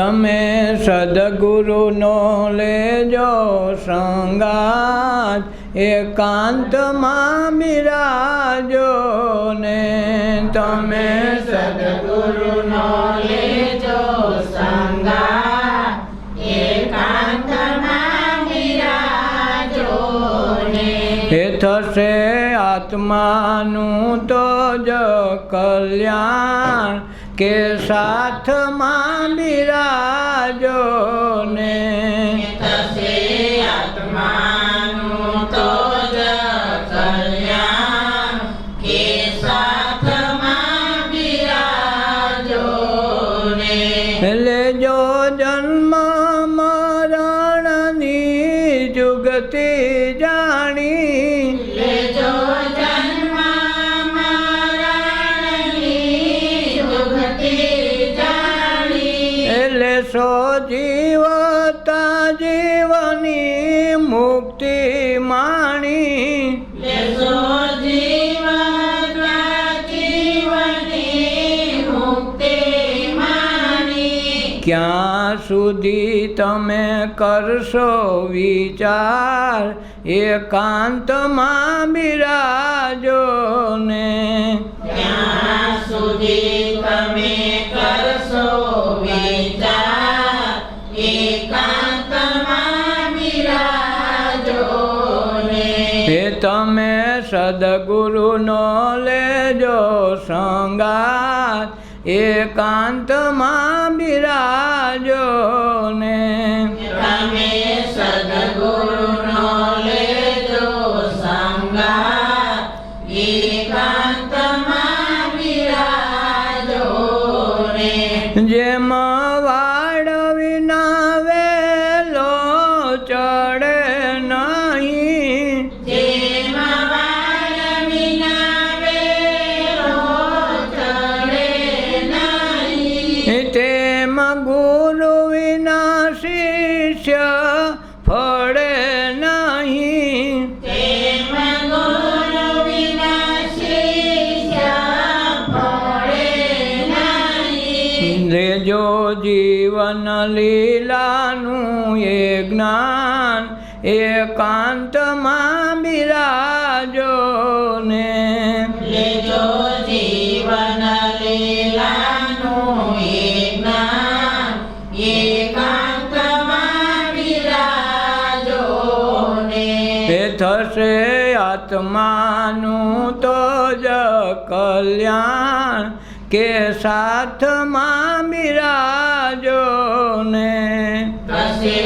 તમે સદગુરુનો લેજો સંગાત, એકાંતમાં બિરાજો ને. તમે સદગુરુનો લેજો સંગાત, એકાંતમાં બિરાજો ને. એ થશે આત્માનું તો જ કલ્યાણ, કે સાથમાં બિરાજો ને. થશે આત્માનું તો જ કલ્યાણ, કે સાથમાં બિરાજો ને. લેજો જન્મ મરણની જુગતી જાણી, લેજો જન્મ મરણની જુગતી જાણી. લેશો જીવતા જીવની મુક્તિ માણી, લેશો જીવતા જીવની મુક્તિ માણી. ક્યાં સુધી તમે કરશો વિચાર, એકાંતમાં બિરાજો ને. ત્યાં સુધી તમે કરશો વિચાર, એકાંતમાં બિરાજો ને. એ તમે સદગુરુનો લેજો સંગાત, એકાંતમાં બિરાજો ને. તમે સદગુરુનો લેજો સંગાત, એકાંતમાં બિરાજો ને. જેમ વાડ વિના વેલો ચડે નહીં, જેમ વાડ વિના વેલો ચડે નહીં, તેમ ગુરુ વિના શિષ્ય ફળે નહીં. તેમ ગુરુ વિના શિષ્ય ફળે નહીં. લેજો જીવન લીલાનું એ જ્ઞાન, એકાંતમાં બિરાજો ને. લેજો જીવન લીલાનું જ્ઞાન, એકાંતમાં બિરાજો ને. એ થશે આત્માનું તો જ કલ્યાણ, કે સાથમાં બિરાજો ને. થશે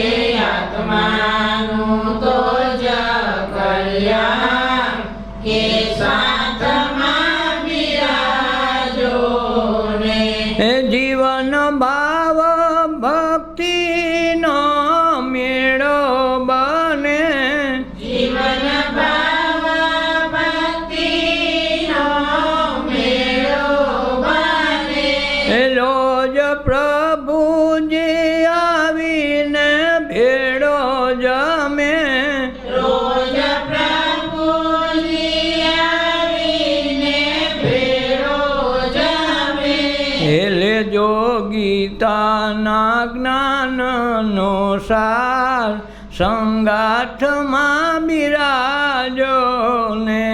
આત્માનું તો જ કલ્યાણ, કે સાથમાં બિરાજો ને. એ જીવન ભાવ ભક્તિનો મેળો બને, જીવન ભાવ ભક્તિનો મેળો બને. રોજ પ્રભુજી આવીને ભેળો જમે, રોજ પ્રભુજી આવીને ભેળો જમે. લેજો ગીતાના જ્ઞાનનો સાર, સંગાથમાં બિરાજો ને.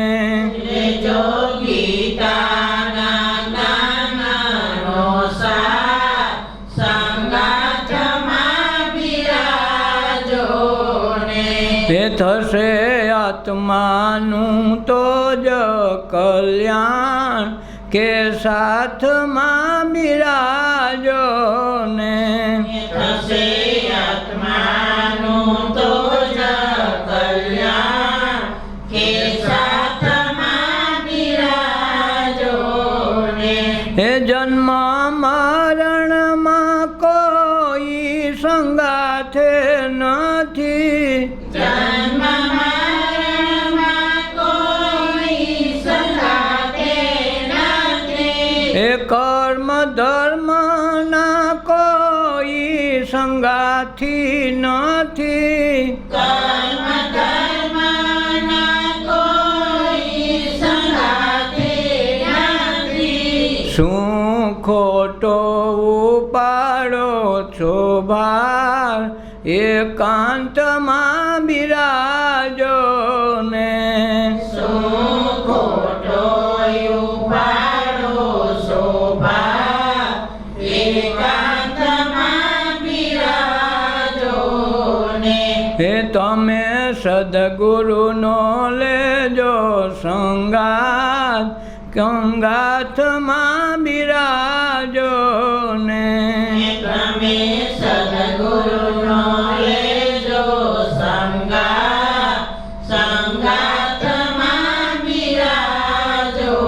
લેજો ગીતાના જ્ઞાનનો સાર, સંગાથમાં બિરાજો ને. તે થશે આત્માનું તો જ કલ્યાણ, કે સાથમાં બિરાજો ને. થશે આત્માનું તો જ કલ્યાણ, કે સાથમાં બિરાજો ને. એ જન્મ મરણમાં કોઈ સંગાથે નથી, જન્મ મરણમાં કોઈ સંગાથે નથી. એ કર્મ ધર્મના કોઈ સંગાથી નથી, કર્મ ધર્મના કોઈ સંગાથે નથી. શું ખોટો ઉપાડો છો ભાર એકાંતમાં બિરાજો ને ખોટો ઉપાડો શોભા એકાંતમાં બિરાજો ને હે તમે સદગુરુનો લેજો સંગાત કંગાથમાં બિરાજો ને તમે સદગુરુનો લેજો સંગાથમાં બિરાજો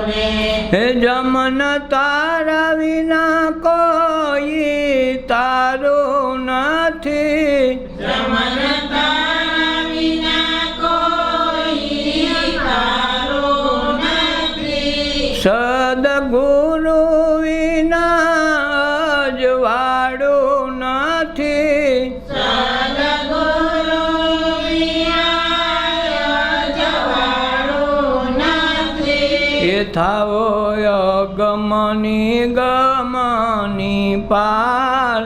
ને હે જમન તારા વિના કોઈ તારું નથી જમન તારા વિના કોઈ તારું નથી સદગુરુ વિના અજવાળું નથી સદગુરુ વિના જવાળું નથી એ થાવો અગમની ગમની પાર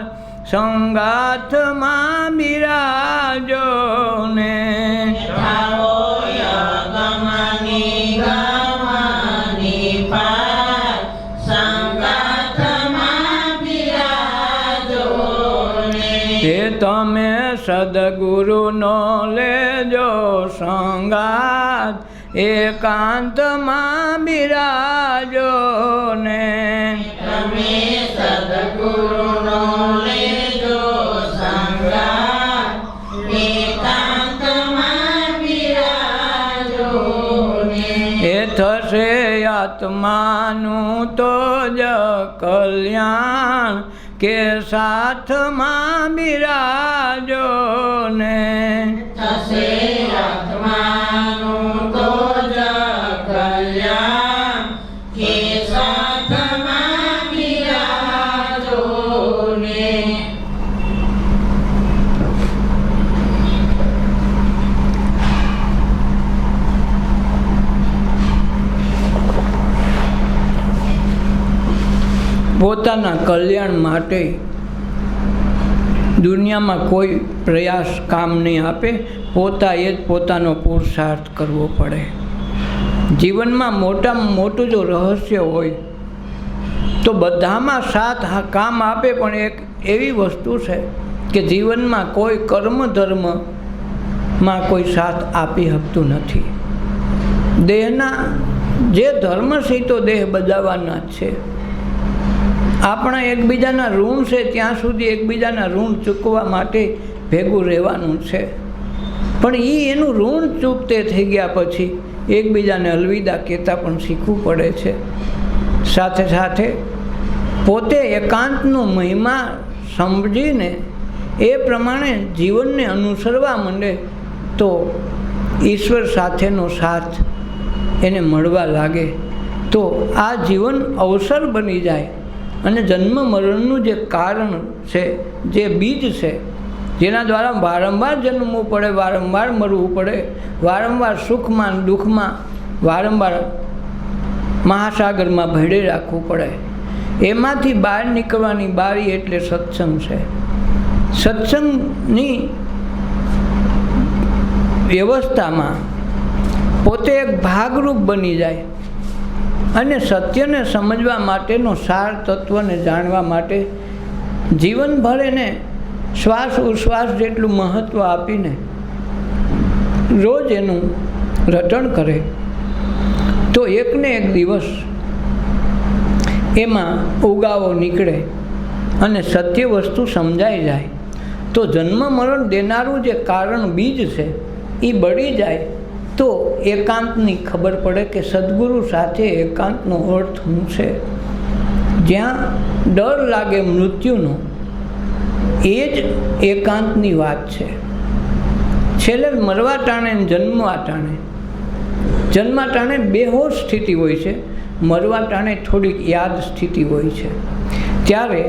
સંગાથમાં બિરાજો ને થાવો ગમની ગમની પાર સંગાથમાં બિરાજો ને હે તમે સદગુરુનો લેજો સંગાત એકાંતમાં બિરાજો ને તમે સદગુરુનો લેજો સંગાત એકાંતમાં બિરાજો ને એ થશે આત્માનું તો જ કલ્યાણ કે સાથમાં બિરાજો ને થશે આત્માનું તો જ કલ્યાણ કે સાથમાં બિરાજો ને પોતાના કલ્યાણ માટે દુનિયામાં કોઈ પ્રયાસ કામ નહીં આપે, પોતાએ જ પોતાનો પુરુષાર્થ કરવો પડે. જીવનમાં મોટામાં મોટું જો રહસ્ય હોય તો બધામાં સાથ કામ આપે, પણ એક એવી વસ્તુ છે કે જીવનમાં કોઈ કર્મ ધર્મમાં કોઈ સાથ આપી શકતું નથી. દેહના જે ધર્મ છે તો દેહ બજાવવાના જ છે. આપણા એકબીજાના ઋણ છે ત્યાં સુધી એકબીજાના ઋણ ચૂકવવા માટે ભેગું રહેવાનું છે, પણ એનું ઋણ ચૂકતે થઈ ગયા પછી એકબીજાને અલવિદા કહેતા પણ શીખવું પડે છે. સાથે સાથે પોતે એકાંતનો મહિમા સમજીને એ પ્રમાણે જીવનને અનુસરવા માંડે તો ઈશ્વર સાથેનો સાથ એને મળવા લાગે તો આ જીવન અવસર બની જાય અને જન્મ મરણનું જે કારણ છે, જે બીજ છે, જેના દ્વારા વારંવાર જન્મવું પડે, વારંવાર મરવું પડે, વારંવાર સુખમાં દુઃખમાં વારંવાર મહાસાગરમાં ભેળે રાખવું પડે, એમાંથી બહાર નીકળવાની બારી એટલે સત્સંગ છે. સત્સંગની વ્યવસ્થામાં પોતે એક ભાગરૂપ બની જાય અને સત્યને સમજવા માટેનો સાર તત્વને જાણવા માટે જીવનભર એને શ્વાસ ઉશ્વાસ જેટલું મહત્ત્વ આપીને રોજ એનું રટણ કરે તો એકને એક દિવસ એમાં ઉગાવો નીકળે અને સત્ય વસ્તુ સમજાઈ જાય તો જન્મ મરણ દેનારું જે કારણ બીજ છે એ બળી જાય તો એકાંતની ખબર પડે કે સદગુરુ સાથે એકાંતનો અર્થ શું છે. જ્યાં ડર લાગે મૃત્યુનો એ જ એકાંતની વાત છે. છેલ્લે મરવા ટાણે જન્મવા ટાણે, જન્મવા ટાણે બેહોશ સ્થિતિ હોય છે, મરવા ટાણે થોડીક યાદ સ્થિતિ હોય છે. ત્યારે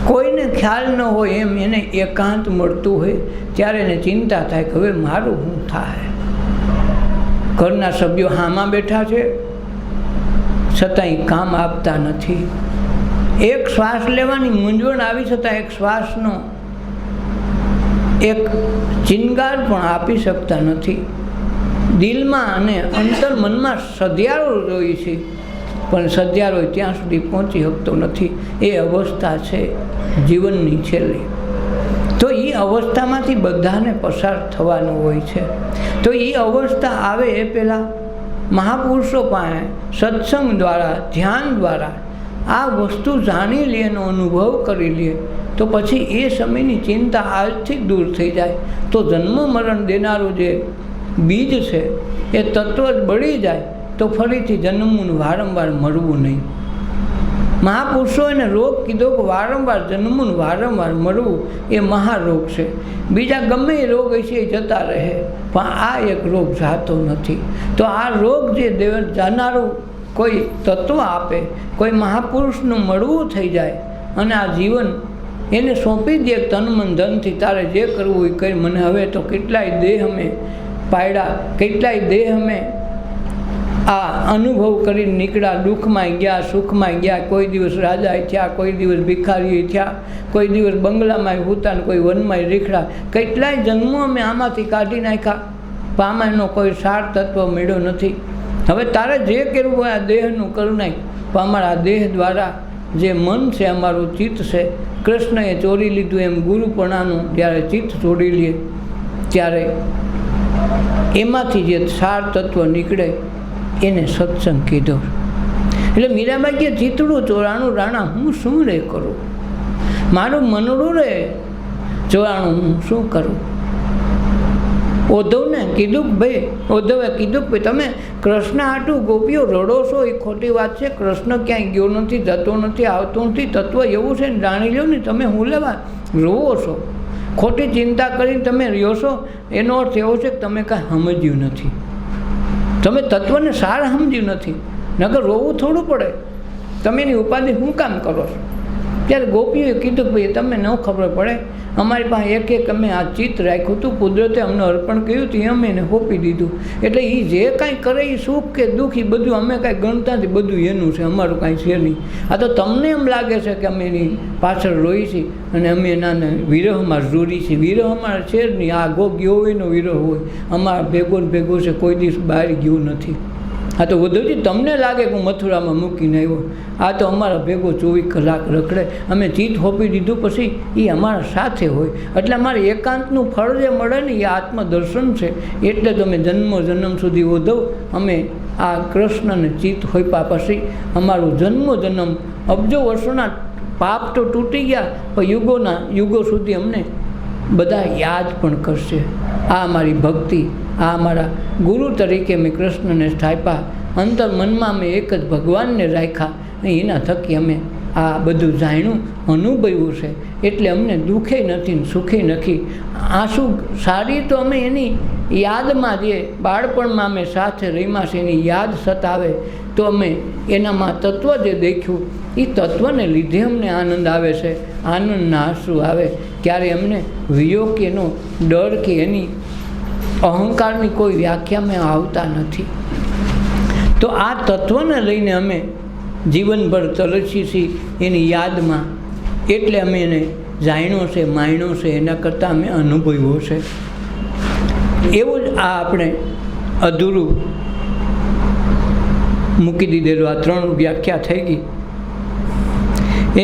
કોઈને ખ્યાલ ન હોય એમ એને એકાંત મળતું હોય ત્યારે એને ચિંતા થાય કે હવે મારું શું થાય. ઘરના સભ્યો હામાં બેઠા છે છતાંય કામ આપતા નથી, એક શ્વાસ લેવાની મૂંઝવણ આવી છતાં એક શ્વાસનો એક ચિનગાર પણ આપી શકતા નથી. દિલમાં અને અંતર મનમાં સધિયારો જોઈએ છે, પણ સધિયારો ત્યાં સુધી પહોંચી શકતો નથી. એ અવસ્થા છે જીવનની છેલ્લી. તો એ અવસ્થામાંથી બધાને પસાર થવાનું હોય છે. તો એ અવસ્થા આવે એ પહેલાં મહાપુરુષો પાસે સત્સંગ દ્વારા, ધ્યાન દ્વારા આ વસ્તુ જાણી લે, એનો અનુભવ કરી લે, તો પછી એ સમયની ચિંતા આજથી દૂર થઈ જાય. તો જન્મ મરણ દેનારું જે બીજ છે એ તત્વ જ બળી જાય, તો ફરીથી જન્મનું વારંવાર મળવું નહીં. મહાપુરુષો એને રોગ કીધો કે વારંવાર જન્મનું વારંવાર મળવું એ મહારોગ છે. બીજા ગમે એ રોગ હશે એ જતા રહે, પણ આ એક રોગ જાતો નથી. તો આ રોગ જે જાનારું કોઈ તત્વ આપે, કોઈ મહાપુરુષનું મળવું થઈ જાય અને આ જીવન એને સોંપી દે તન મન ધનથી, તારે જે કરવું એ કરી. મને હવે તો કેટલાય દેહ અમે પાડ્યા, કેટલાય દેહ અમે આ અનુભવ કરીને નીકળ્યા. દુઃખમાં ગયા, સુખમાં ગયા. કોઈ દિવસ રાજા થયા, કોઈ દિવસ ભિખારી થયા, કોઈ દિવસ બંગલામાં હુતા, કોઈ વનમાં રીખડા. કેટલાય જન્મો અમે આમાંથી કાઢી નાખ્યા, પણ આમાં એનો કોઈ સાર તત્વ મળ્યો નથી. હવે તારે જે કરવું હોય આ દેહનું કરી નાખ, પણ અમારા દેહ દ્વારા જે મન છે, અમારું ચિત્ત છે, કૃષ્ણએ ચોરી લીધું એમ ગુરુપણાનું જ્યારે ચિત્ત ચોરી લે ત્યારે એમાંથી જે સાર તત્વ નીકળે એને સત્સંગ કીધો. એટલે મીરાબાઈ કે ચિતડું ચોરાણું રાણા હું શું રે કરું, મારું મનડું રે ચોરાણું હું શું કરું. ઉદ્ધવને કીધું કે ભાઈ, ઉદ્ધવે કીધું કે તમે કૃષ્ણ હાટું ગોપીઓ રડો છો એ ખોટી વાત છે. કૃષ્ણ ક્યાંય ગયો નથી, જતો નથી, આવતો નથી. તત્વ એવું છે ને જાણી લો ને, તમે હું લેવા રોવો છો, ખોટી ચિંતા કરીને તમે રહ્યો છો. એનો અર્થ એવો છે કે તમે કાંઈ સમજ્યું નથી, તમે તત્વને સાર સમજ્યું નથી. નકર રોવું થોડું પડે, તમે એની ઉપાધિ શું કામ કરો છો. ત્યારે ગોપીઓએ કીધું કે ભાઈ તમને ન ખબર પડે, અમારી પાસે એક એક અમે આ ચિત્ત રાખ્યું હતું, કુદરતે અમને અર્પણ કર્યું હતું, અમે એને સોંપી દીધું. એટલે એ જે કાંઈ કરે એ સુખ કે દુઃખ એ બધું અમે કાંઈ ગણતા નથી, બધું એનું છે, અમારું કાંઈ છે નહીં. આ તો તમને એમ લાગે છે કે અમે એની પાછળ રોઈ છીએ અને અમે એના વિરહમાં જોડી છીએ. વિરહ અમારે છે જ નહીં. આ ગો ગયો હોય એનો વિરહ હોય, અમારા ભેગો ને ભેગો છે, કોઈ દિવસ બહાર ગયો નથી. આ તો ઉદ્ધવજી તમને લાગે કે હું મથુરામાં મૂકીને આવ્યો, આ તો અમારા ભેગો 24 કલાક રખડે. અમે ચિત્ત હોપી દીધું પછી એ અમારા સાથે હોય. એટલે અમારે એકાંતનું ફળ જે મળે ને એ આત્મદર્શન છે. એટલે તો અમે જન્મ સુધી ઉદ્ધવ અમે આ કૃષ્ણને ચિત્ત હોપ્યા પછી અમારું જન્મ અબજો વર્ષોના પાપ તો તૂટી ગયા, પણ યુગો સુધી અમને બધા યાદ પણ કરશે. આ અમારી ભક્તિ, આ અમારા ગુરુ તરીકે મેં કૃષ્ણને સ્થાપ્યા, અંતર મનમાં અમે એક જ ભગવાનને રાખ્યા. એના થકી અમે આ બધું જાણ્યું, અનુભવ્યું છે. એટલે અમને દુઃખે નથી ને સુખે નથી. આંસુ સારી તો અમે એની યાદમાં, જે બાળપણમાં અમે સાથે રહીમાં છે એની યાદ સતાવે, તો અમે એનામાં તત્વ જે દેખ્યું એ તત્વને લીધે અમને આનંદ આવે છે. આનંદના આંસુ આવે ત્યારે અમને વિયોગ કે એનો ડર કે એની અહંકારની કોઈ વ્યાખ્યામાં આવતા નથી. તો આ તત્વને લઈને અમે જીવનભર તરસી છીએ એની યાદમાં. એટલે અમે એને જાણ્યો છે, માણ્યો છે, એના કરતાં અમે અનુભવ્યો છે. એવું જ આ આપણે અધૂરું મૂકી દીધેલું. આ 3 વ્યાખ્યા થઈ ગઈ.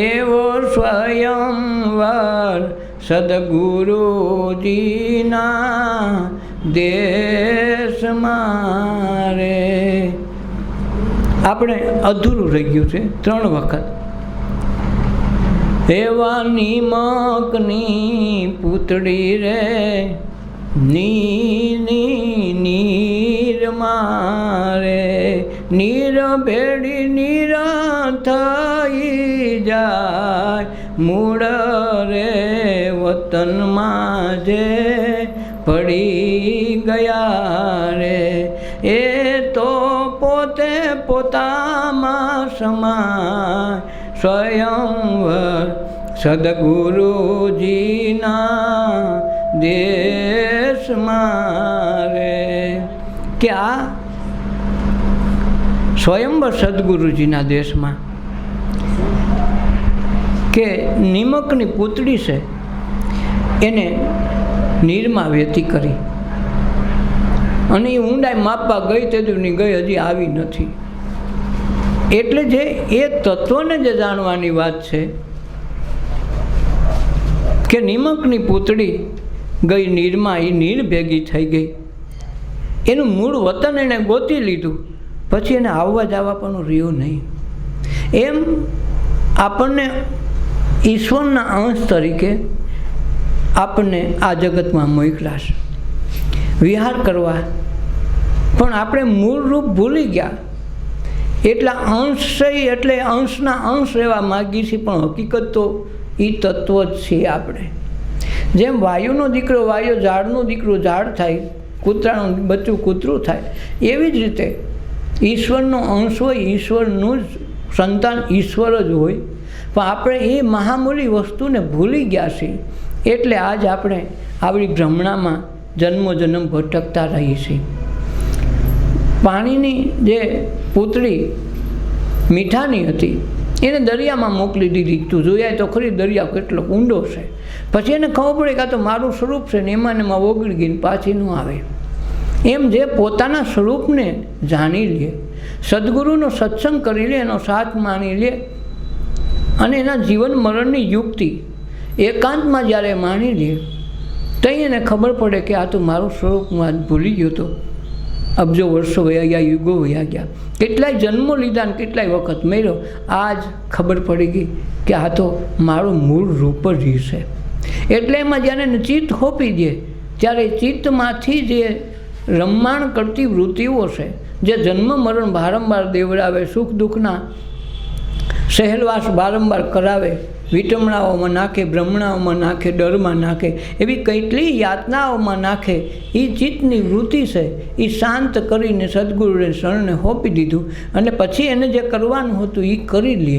એવો સ્વયંવર સદગુરુજીના દેશમાં રે. આપણે અધૂરું રહી ગયું છે 3 વખત. એવા નિમકની પૂતળી રે નીર મારે, નીર ભેડી નીર થઈ જાય, મૂળ રે વતનમાં જે પડી ગયા રે. એ તો પોતે પોતામાં સમાય, સ્વયંવર સદગુરુજીના દેશમાં રે. કે આ સ્વયંવર સદગુરુજીના દેશમાં કે નિમકની પૂતળી છે એને નીરમાં વહેતી કરી અને એ ઊંડાઈ માપવા ગઈ તેની ગઈ, હજી આવી નથી. એટલે જે એ તત્વને જે જાણવાની વાત છે કે નિમકની પૂતળી ગઈ નીરમાં, એ નીર ભેગી થઈ ગઈ, એનું મૂળ વતન એણે ગોતી લીધું, પછી એને આવવા જવા પણ રહ્યું નહીં. એમ આપણને ઈશ્વરના અંશ તરીકે આપણને આ જગતમાં મોકલ્યા છે વિહાર કરવા, પણ આપણે મૂળ રૂપ ભૂલી ગયા. એટલા અંશ છે એટલે અંશના અંશ રહેવા માગીએ છીએ, પણ હકીકત તો એ તત્વ જ છીએ આપણે. જેમ વાયુનો દીકરો વાયુ, ઝાડનો દીકરો ઝાડ થાય, કૂતરાનું બચ્ચું કૂતરું થાય, એવી જ રીતે ઈશ્વરનો અંશ હોય, ઈશ્વરનું જ સંતાન ઈશ્વર જ હોય, પણ આપણે એ મહામૂલી વસ્તુને ભૂલી ગયા છીએ. એટલે આજ આપણે આવી ભ્રમણામાં જન્મો જન્મ ભટકતા રહીએ છીએ. પાણીની જે પૂતળી મીઠાની હતી એને દરિયામાં મોકલી દીધી. તું જોયા તો ખરી દરિયા કેટલો ઊંડો છે. પછી એને ખબર પડે કે આ તો મારું સ્વરૂપ છે ને એમાં ઓગળી ગઈને પાછી ન આવે. એમ જે પોતાના સ્વરૂપને જાણી લે, સદગુરુનો સત્સંગ કરી લે, એનો સાથ માની લે અને એના જીવન મરણની યુક્તિ એકાંતમાં જ્યારે માણી લે, ત્યાં એને ખબર પડે કે આ તો મારું સ્વરૂપ હું આજ ભૂલી ગયો હતો. અબજો વર્ષો વયા ગયા, યુગો વયા ગયા, કેટલાય જન્મો લીધા ને કેટલાય વખત મેળ્યો, આજ ખબર પડી ગઈ કે આ તો મારું મૂળ રૂપ જ છે. એટલે એમાં જ્યારે એને ચિત્ત હોપી દે ત્યારે ચિત્તમાંથી જે રમમાણ કરતી વૃત્તિઓ છે, જે જન્મ મરણ વારંવાર દેવડાવે, સુખ દુઃખના સહેલવાસ વારંવાર કરાવે, વિટમણાઓમાં નાખે, ભ્રમણાઓમાં નાખે, ડરમાં નાખે, એવી કેટલી યાતનાઓમાં નાખે, એ ચિત્તની વૃત્તિ છે એ શાંત કરીને સદગુરુને શરણે હોપી દીધું અને પછી એને જે કરવાનું હતું એ કરી લે.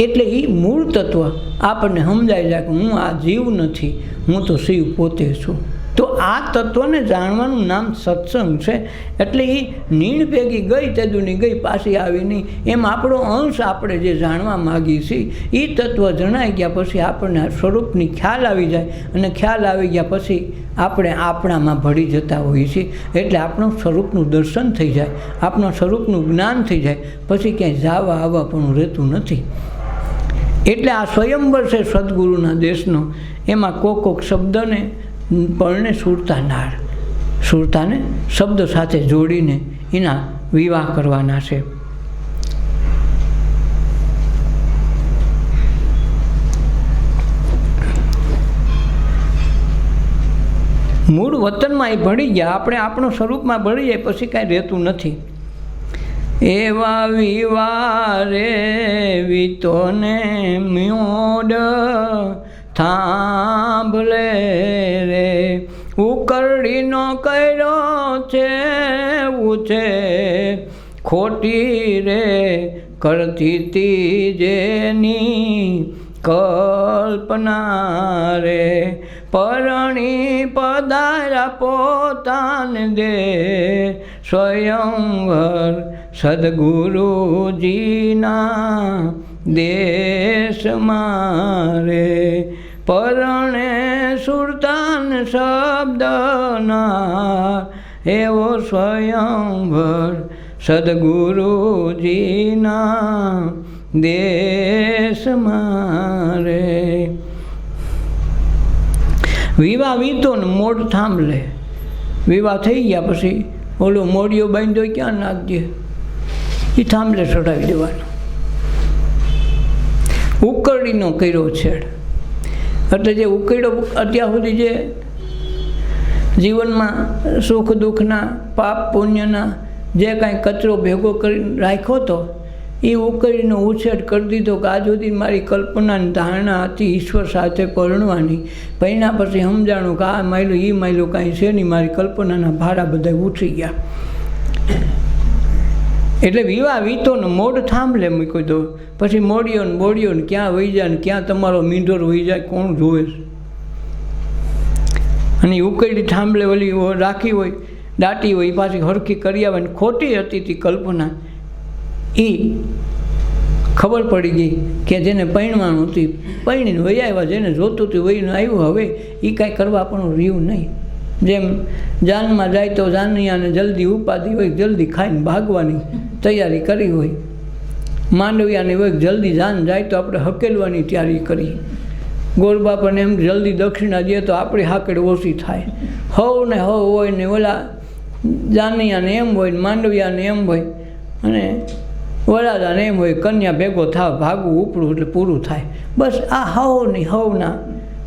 એટલે એ મૂળ તત્વ આપણને સમજાઈ જાય કે હું આ જીવ નથી, હું તો શિવ પોતે છું. તો આ તત્વને જાણવાનું નામ સત્સંગ છે. એટલે એ નીણ ભેગી ગઈ તેદુની ગઈ, પાછી આવી નહીં. એમ આપણો અંશ આપણે જે જાણવા માગીએ છીએ એ તત્વ જણાઈ ગયા પછી આપણને સ્વરૂપની ખ્યાલ આવી જાય, અને ખ્યાલ આવી ગયા પછી આપણે આપણામાં ભળી જતા હોઈએ છીએ. એટલે આપણું સ્વરૂપનું દર્શન થઈ જાય, આપણા સ્વરૂપનું જ્ઞાન થઈ જાય, પછી ક્યાંય જવા આવવા પણ રહેતું નથી. એટલે આ સ્વયંવર છે સદગુરુના દેશનો. એમાં કોક શબ્દને પરણે સુરતાનાર, સુરતાને શબ્દ સાથે જોડીને એના વિવાહ કરવાના છે. મૂળ વતનમાં એ ભળી ગયા, આપણે આપણું સ્વરૂપમાં ભળી જાય પછી કાંઈ રહેતું નથી. એવા વિવારે વિતોને મ્યોડ થાંભલે રે, ઉકરડીનો કર્યો છે ઉછે, ખોટી રે કરતી તી જેની કલ્પના રે, પરણી પધાર્યા પોતાને દે સ્વયંવર સદગુરુજીના દેશમાં રે, પરણે સુરતાન શબ્દના એવો સ્વયંવર સદગુરુજીના દેશમાં રે. વિવાહ વીતો ને મોઢ થાંભલે. વિવાહ થઈ ગયા પછી ઓલો મોડિયો બાંધ્યો ક્યાં નાખજે, એ થાંભલે ચડાવી દેવાનો. ઉકરડીનો કર્યો છેડ, એટલે જે ઉકેડો અત્યાર સુધી જે જીવનમાં સુખ દુઃખના પાપ પુણ્યના જે કાંઈ કચરો ભેગો કરી રાખ્યો હતો એ ઉકેડીનો ઉછેર કરી દીધો કે આજ સુધી મારી કલ્પનાની ધારણા હતી ઈશ્વર સાથે પરણવાની, પહેલાં પછી સમજાણું કે આ માયલું એ માયલું કાંઈ છે નહીં, મારી કલ્પનાના ભાડા બધા ઉઠી ગયા. એટલે વિવાહ વીતોને મોઢ થાંભલે મૂકી દો. પછી મોડિયો ને બોડિયો ને ક્યાં વહી જાય ને ક્યાં તમારો મીંઢોર વહી જાય કોણ જોવે છે. અને ઉકેડી થાંભલે ઓલી રાખી હોય, દાટી હોય, પાછી હરખી કરી આવે ને ખોટી હતી તે કલ્પના એ ખબર પડી ગઈ કે જેને પૈણવાનું હતી પૈણીને વહી આવ્યા, જેને જોતું હતું વહીને આવ્યું. હવે એ કાંઈ કરવા પણ રહ્યું નહીં. જેમ જાનમાં જાય તો જાનિયાને જલ્દી ઉપાધિ હોય, જલ્દી ખાઈને ભાગવાની તૈયારી કરી હોય. માંડવિયાની હોય જલ્દી જાન જાય તો આપણે હકેલવાની તૈયારી કરી. ગોરબા પણ એમ જલ્દી દક્ષિણા દઈએ તો આપણી હાકડ ઓછી થાય. હવ ને હવ હોય ને ઓલા જાનિયાને એમ હોય ને માંડવિયાને એમ હોય અને વરાદાને એમ હોય કન્યા ભેગો થાવ ભાગવું ઉપડું એટલે પૂરું થાય. બસ આ હવની હવના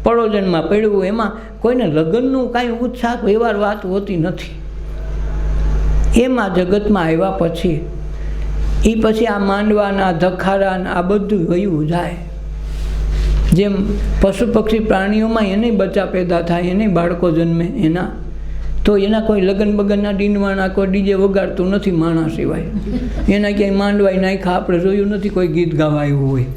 પડોજનમાં પડવું. એમાં કોઈને લગ્નનું કાંઈ ઉત્સાહ વ્યવહાર વાત હોતી નથી. એમાં જગતમાં આવ્યા પછી પછી આ માંડવાના ધખારાના આ બધું વયું જાય. જેમ પશુ પક્ષી પ્રાણીઓમાં એને બચ્ચા પેદા થાય, એને બાળકો જન્મે એના, તો એના કોઈ લગ્ન બગનના ડીંડવાના કોઈ ડીજે વગાડતું નથી માણસ સિવાય. એના ક્યાંય માંડવાય નાખ્યા આપણે જોયું નથી કોઈ ગીત ગાવા આવ્યું હોય.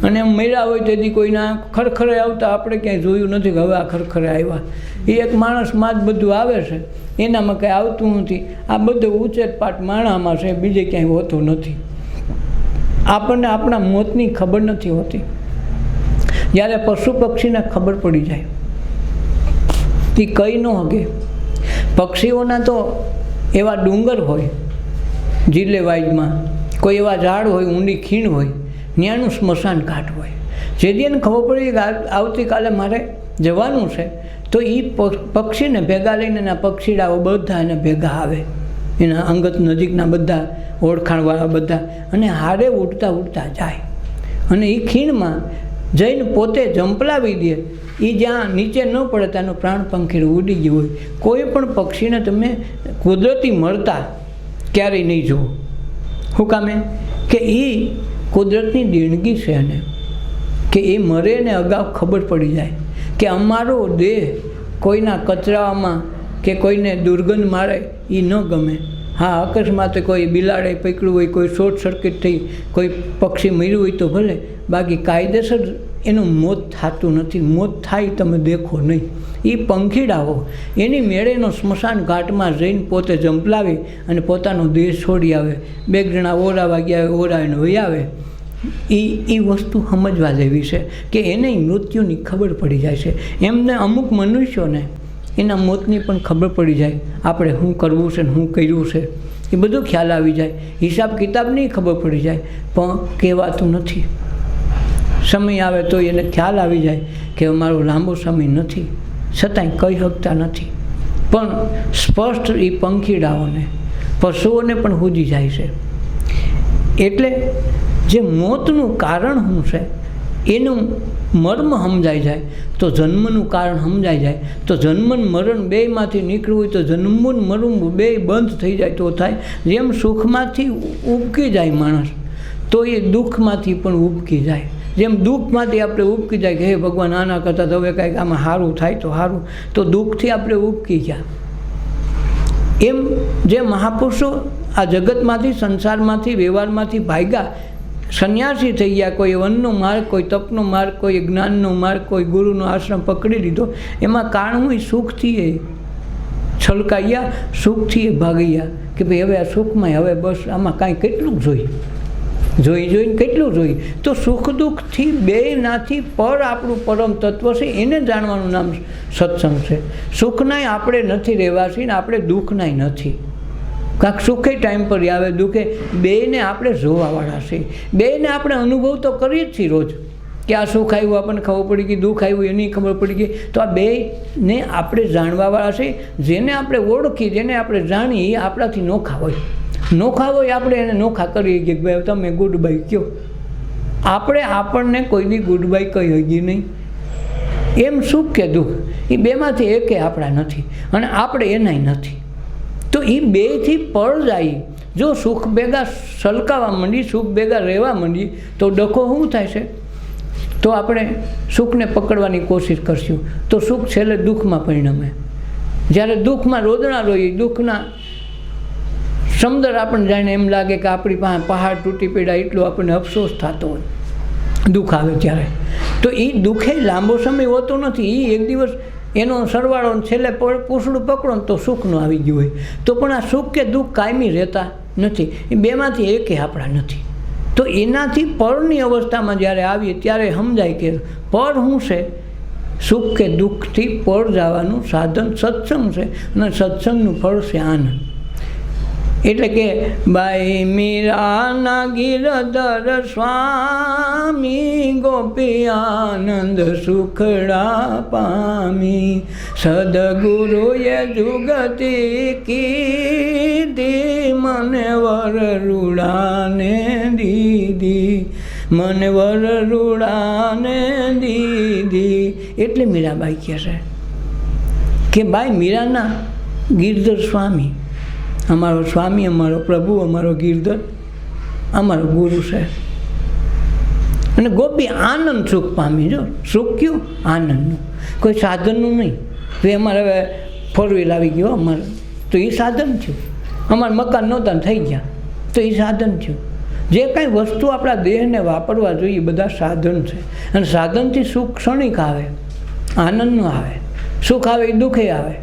અને એમ મર્યા હોય તેથી કોઈના ખરખરે આવતા આપણે ક્યાંય જોયું નથી કે હવે આ ખરખરે આવ્યા. એ એક માણસમાં જ બધું આવે છે, એનામાં કંઈ આવતું નથી. આ બધું ઉચેત પાટ માણામાં છે, બીજે ક્યાંય હોતો નથી. આપણને આપણા મોતની ખબર નથી હોતી. જ્યારે પશુ પક્ષીને ખબર પડી જાય એ કંઈ ન હગે. પક્ષીઓના તો એવા ડુંગર હોય જિલ્લે વાઇઝમાં, કોઈ એવા ઝાડ હોય, ઊંડી ખીણ હોય, ત્યાંનું સ્મશાન ઘાટ હોય. જેથી એને ખબર પડી કે આવતીકાલે મારે જવાનું છે તો એ પક્ષીને ભેગા લઈને એના પક્ષીડાઓ બધા એને ભેગા આવે, એના અંગત નજીકના બધા ઓળખાણવાળા બધા, અને હારે ઉડતા ઉડતા જાય અને એ ખીણમાં જઈને પોતે જંપલાવી દે. એ જ્યાં નીચે ન પડે ત્યાંનું પ્રાણ પંખીડું ઉડી ગયું હોય. કોઈ પણ પક્ષીને તમે કુદરતી મળતા ક્યારેય નહીં જુઓ. શું કામે કે એ કુદરતની દેણગી છે એને, કે એ મરે ને અગાઉ ખબર પડી જાય કે અમારો દેહ કોઈના કચરામાં કે કોઈને દુર્ગંધ મારે એ ન ગમે. હા, અકસ્માતે કોઈ બિલાડે પકડ્યું હોય, કોઈ શોર્ટ સર્કિટ થઈ કોઈ પક્ષી મર્યું હોય તો ભલે, બાકી કાયદેસર એનું મોત થતું નથી. મોત થાય તમે દેખો નહીં. એ પંખીડાઓ એની મેળેનો સ્મશાન ઘાટમાં જઈને પોતે જંપલાવી અને પોતાનો દેહ છોડી આવે. બે જણા ઓરાવા ગયા ઓરાવીને વહી આવે. એ વસ્તુ સમજવા જેવી છે કે એને મૃત્યુની ખબર પડી જાય છે. એમને અમુક મનુષ્યોને એના મોતની પણ ખબર પડી જાય. આપણે શું કરવું છે ને શું કર્યું છે એ બધું ખ્યાલ આવી જાય. હિસાબ કિતાબની ખબર પડી જાય પણ કહેવાતું નથી. સમય આવે તો એને ખ્યાલ આવી જાય કે અમારો લાંબો સમય નથી, છતાંય કહી શકતા નથી. પણ સ્પષ્ટ એ પંખીડાઓને પશુઓને પણ સૂજી જાય છે. એટલે જે મોતનું કારણ શું છે એનું મર્મ સમજાઈ જાય તો જન્મનું કારણ સમજાઈ જાય. તો જન્મ મરણ બેયમાંથી નીકળવું હોય તો જન્મવું મરવું બે બંધ થઈ જાય તો થાય. જેમ સુખમાંથી ઉબકી જાય માણસ તો એ દુઃખમાંથી પણ ઉબકી જાય. જેમ દુઃખમાંથી આપણે ઉબકી જાય કે હે ભગવાન આના કરતાં તો હવે કાંઈક આમાં સારું થાય તો સારું, તો દુઃખથી આપણે ઉબકી ગયા. એમ જે મહાપુરુષો આ જગતમાંથી સંસારમાંથી વ્યવહારમાંથી ભાગ્યા, સંન્યાસી થઈ ગયા, કોઈ વનનો માર્ગ, કોઈ તપનો માર્ગ, કોઈ જ્ઞાનનો માર્ગ, કોઈ ગુરુનો આશ્રમ પકડી લીધો, એમાં કારણ હું સુખથી એ છલકાઈ ગયા, સુખથી એ ભાગી ગયા કે ભાઈ હવે આ સુખમાં હવે બસ આમાં કાંઈ કેટલું જોઈને કેટલું જોઈએ. તો સુખ દુઃખથી બેનાથી પર આપણું પરમ તત્વ છે એને જાણવાનું નામ સત્સંગ છે. સુખનાય આપણે નથી રહેવાસી ને આપણે દુઃખનાય નથી. કાંક સુખે ટાઈમ પર આવે, દુઃખે, બેને આપણે જોવાવાળા છે. બેને આપણે અનુભવ તો કરીએ જ છીએ રોજ કે આ સુખ આવ્યું આપણને ખબર પડી ગઈ, દુઃખ આવ્યું એની ખબર પડી ગઈ. તો આ બેને આપણે જાણવાવાળા છે. જેને આપણે ઓળખી, જેને આપણે જાણીએ એ આપણાથી નોખા હોય. નોખા હોય આપણે એને નોખા કરીએ કે ભાઈ તમે ગુડ બાય કહો. આપણે આપણને કોઈની ગુડ બાય કહી હગી નહીં. એમ સુખ કે દુઃખ એ બેમાંથી એકે આપણા નથી અને આપણે એનાય નથી. તો એ બેથી પર જાય. જો સુખ ભેગા સલકાવા માંડી, સુખ ભેગા રહેવા માંડી તો ડખો શું થાય છે? તો આપણે સુખને પકડવાની કોશિશ કરશું તો સુખ છેલ્લે દુઃખમાં પરિણમે. જ્યારે દુઃખમાં રોદણા રોઈએ, દુઃખના સમદર આપણને જાણે એમ લાગે કે આપણી પાસે પહાડ તૂટી પડ્યા એટલો આપણને અફસોસ થતો હોય દુઃખ આવે ત્યારે. તો એ દુઃખે લાંબો સમય હોતો નથી. એ એક દિવસ એનો સરવાળો છેલ્લે પૂછડું પકડો ને તો સુખનું આવી ગયું હોય. તો પણ આ સુખ કે દુઃખ કાયમી રહેતા નથી. એ બેમાંથી એકે આપણા નથી. તો એનાથી પરની અવસ્થામાં જ્યારે આવીએ ત્યારે સમજાય કે પર શું છે, સુખ કે દુઃખથી પર જવાનું સાધન સત્સંગ છે, અને સત્સંગનું ફળ છે આનંદ. એટલે કે બાઈ મીરાના ગિરધર સ્વામી ગોપી આનંદ સુખડા પામી, સદગુરુએ જુગતી કીધી મને વર રૂડાને દીધી, મને વર રૂડાને દીધી. એટલે મીરાબાઈ કહે છે કે ભાઈ મીરાના ગિરધર સ્વામી, અમારો સ્વામી, અમારો પ્રભુ, અમારો ગિરધર, અમારો ગુરુ છે. અને ગોપી આનંદ સુખ પામી. જો સુખ કયું? આનંદનું, કોઈ સાધનનું નહીં. તો અમારે હવે ફોર વ્હીલ આવી ગયો અમારે, તો એ સાધન થયું. અમારે મકાન નહોતા થઈ ગયા તો એ સાધન થયું. જે કાંઈ વસ્તુ આપણા દેહને વાપરવા જોઈએ બધા સાધન છે. અને સાધનથી સુખ ક્ષણિક આવે, આનંદ ન આવે. સુખ આવે એ દુઃખે આવે.